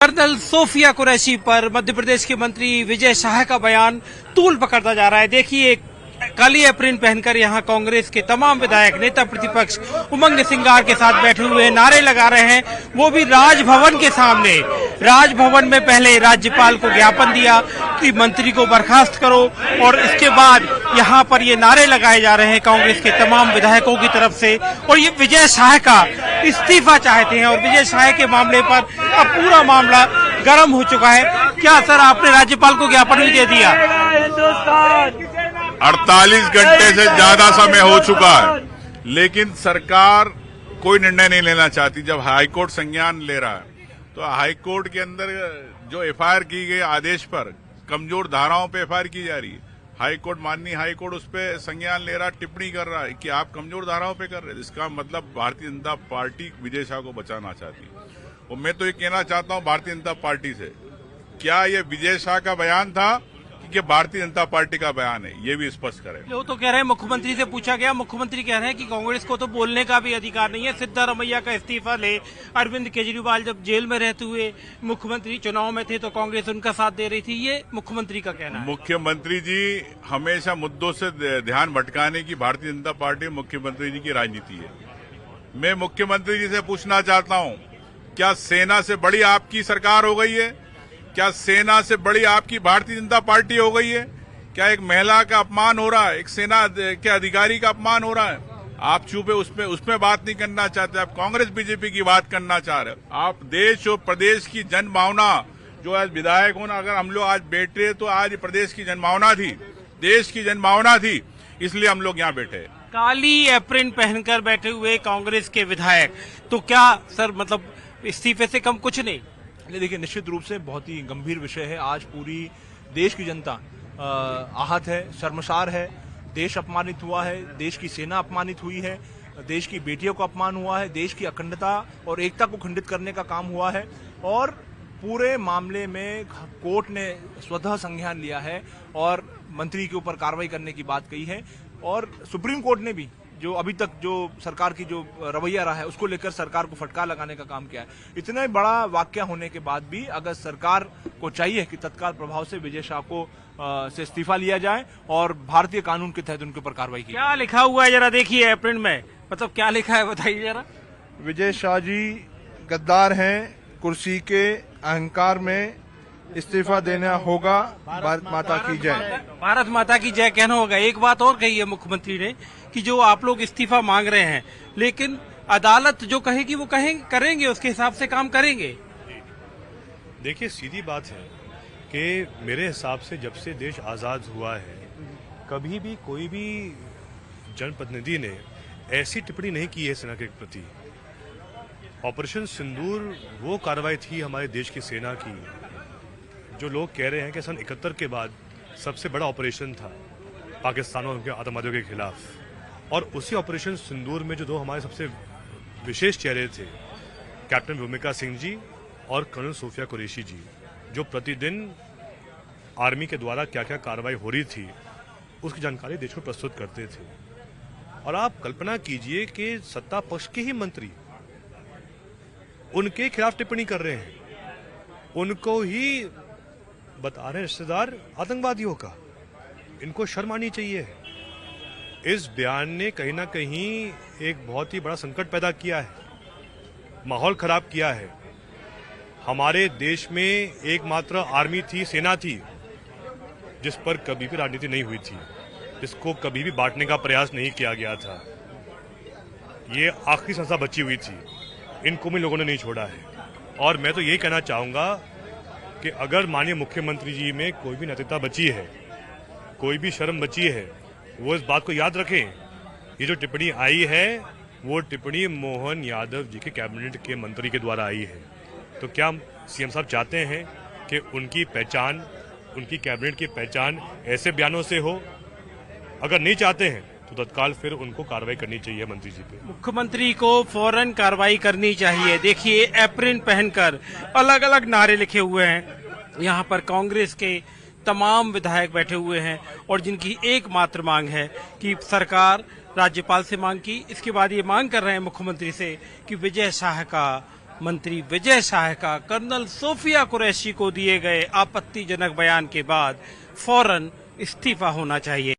Colonel Sophia Qureshi पर मध्य प्रदेश के मंत्री विजय शाह का बयान तूल पकड़ता जा रहा है। देखिए, काली एप्रिन पहनकर यहां कांग्रेस के तमाम विधायक, नेता प्रतिपक्ष उमंग सिंगार के साथ बैठे हुए नारे लगा रहे हैं, वो भी राजभवन के सामने। राजभवन में पहले राज्यपाल को ज्ञापन दिया कि मंत्री को बर्खास्त करो, और इसके बाद यहां पर ये नारे लगाए जा रहे हैं कांग्रेस के तमाम विधायकों की तरफ से, और ये विजय शाह का इस्तीफा चाहते हैं। और विजय शाह के मामले पर अब पूरा मामला गर्म हो चुका है। क्या सर, आपने राज्यपाल को ज्ञापन भी दे दिया? 48 घंटे से ज्यादा समय हो चुका है, लेकिन सरकार कोई निर्णय नहीं लेना चाहती। जब हाईकोर्ट संज्ञान ले रहा है, तो हाईकोर्ट के अंदर जो एफआईआर की गई आदेश पर कमजोर धाराओं पे एफआईआर की जा रही है। हाईकोर्ट, माननीय हाईकोर्ट उस पर संज्ञान ले रहा, टिप्पणी कर रहा है कि आप कमजोर धाराओं पे कर रहे हैं। इसका मतलब भारतीय जनता पार्टी विजय शाह को बचाना चाहती है। और मैं तो ये कहना चाहता हूं भारतीय जनता पार्टी से, क्या ये विजय शाह का बयान था कि भारतीय जनता पार्टी का बयान है, ये भी स्पष्ट करें। वो तो कह रहे हैं, मुख्यमंत्री से पूछा गया, मुख्यमंत्री कह रहे हैं कि कांग्रेस को तो बोलने का भी अधिकार नहीं है। सिद्धारमैया का इस्तीफा ले, अरविंद केजरीवाल जब जेल में रहते हुए मुख्यमंत्री चुनाव में थे तो कांग्रेस उनका साथ दे रही थी, ये मुख्यमंत्री का कहना है। मुख्यमंत्री जी हमेशा मुद्दों से ध्यान भटकाने की भारतीय जनता पार्टी मुख्यमंत्री जी की राजनीति है। मैं मुख्यमंत्री जी से पूछना चाहता हूं, क्या सेना से बड़ी आपकी सरकार हो गई है? क्या सेना से बड़ी आपकी भारतीय जनता पार्टी हो गई है? क्या एक महिला का अपमान हो रहा है, एक सेना के अधिकारी का अपमान हो रहा है? आप चुपे उसमें बात नहीं करना चाहते, आप कांग्रेस बीजेपी की बात करना चाह रहे हो। आप देश और प्रदेश की जनभावना, जो आज विधायक होना, अगर हम लोग आज बैठे तो आज प्रदेश की जनभावना थी, देश की जनभावना थी, इसलिए हम लोग यहाँ बैठे। काली एप्रिन पहनकर बैठे हुए कांग्रेस के विधायक, तो क्या सर मतलब इस्तीफे से कम कुछ नहीं? देखिए, निश्चित रूप से बहुत ही गंभीर विषय है। आज पूरी देश की जनता आहत है, शर्मसार है। देश अपमानित हुआ है, देश की सेना अपमानित हुई है, देश की बेटियों को अपमान हुआ है, देश की अखंडता और एकता को खंडित करने का काम हुआ है। और पूरे मामले में कोर्ट ने स्वतः संज्ञान लिया है और मंत्री के ऊपर कार्रवाई करने की बात कही है। और सुप्रीम कोर्ट ने भी जो अभी तक जो सरकार की जो रवैया रहा है उसको लेकर सरकार को फटकार लगाने का काम किया है। इतना बड़ा वाकया होने के बाद भी अगर सरकार को चाहिए कि तत्काल प्रभाव से विजय शाह को से इस्तीफा लिया जाए और भारतीय कानून के तहत उनके ऊपर कार्रवाई की। क्या लिखा हुआ है जरा देखिए एप्रिन में, मतलब क्या लिखा है बताइए जरा। विजय शाह जी गद्दार हैं, कुर्सी के अहंकार में इस्तीफा देना होगा। भारत माता की जय। भारत माता की जय कहना होगा। एक बात और कही है मुख्यमंत्री ने कि जो आप लोग इस्तीफा मांग रहे हैं, लेकिन अदालत जो कहेगी वो करेंगे, उसके हिसाब से काम करेंगे। देखिए, सीधी बात है कि मेरे हिसाब से जब से देश आज़ाद हुआ है, कभी भी कोई भी जनप्रतिनिधि ने ऐसी टिप्पणी नहीं की है सेना के प्रति। ऑपरेशन सिंदूर वो कार्रवाई थी हमारे देश की सेना की, जो लोग कह रहे हैं कि सन 71 के बाद सबसे बड़ा ऑपरेशन था पाकिस्तान और उनके आतंकवादियों के खिलाफ। और उसी ऑपरेशन सिंदूर में जो दो हमारे सबसे विशेष चेहरे थे, कैप्टन भूमिका सिंह जी और कर्नल सोफिया कुरैशी जी, जो प्रतिदिन आर्मी के द्वारा क्या क्या कार्रवाई हो रही थी उसकी जानकारी देश को प्रस्तुत करते थे। और आप कल्पना कीजिए कि सत्ता पक्ष के ही मंत्री उनके खिलाफ टिप्पणी कर रहे हैं, उनको ही बता रहे हैं रिश्तेदार आतंकवादियों का। इनको शर्म आनी चाहिए। इस बयान ने कहीं ना कहीं एक बहुत ही बड़ा संकट पैदा किया है, माहौल खराब किया है। हमारे देश में एकमात्र आर्मी थी, सेना थी, जिस पर कभी भी राजनीति नहीं हुई थी, जिसको कभी भी बांटने का प्रयास नहीं किया गया था। ये आखिरी संस्था बची हुई थी, इनको भी लोगों ने नहीं छोड़ा है। और मैं तो यही कहना चाहूँगा कि अगर माननीय मुख्यमंत्री जी में कोई भी नैतिकता बची है, कोई भी शर्म बची है, वो इस बात को याद रखें। ये जो टिप्पणी आई है वो टिप्पणी मोहन यादव जी के कैबिनेट के मंत्री के द्वारा आई है। तो क्या सीएम साहब चाहते हैं कि उनकी पहचान, उनकी कैबिनेट की पहचान ऐसे बयानों से हो? अगर नहीं चाहते हैं तो तत्काल फिर उनको कार्रवाई करनी चाहिए मंत्री जी पे। मुख्यमंत्री को फौरन कार्रवाई करनी चाहिए। देखिए, एप्रिन पहनकर अलग अलग नारे लिखे हुए हैं। यहाँ पर कांग्रेस के तमाम विधायक बैठे हुए हैं और जिनकी एकमात्र मांग है कि सरकार राज्यपाल से मांग की, इसके बाद ये मांग कर रहे हैं मुख्यमंत्री से कि विजय शाह का मंत्री विजय शाह का कर्नल सोफिया कुरैशी को दिए गए आपत्तिजनक बयान के बाद फौरन इस्तीफा होना चाहिए।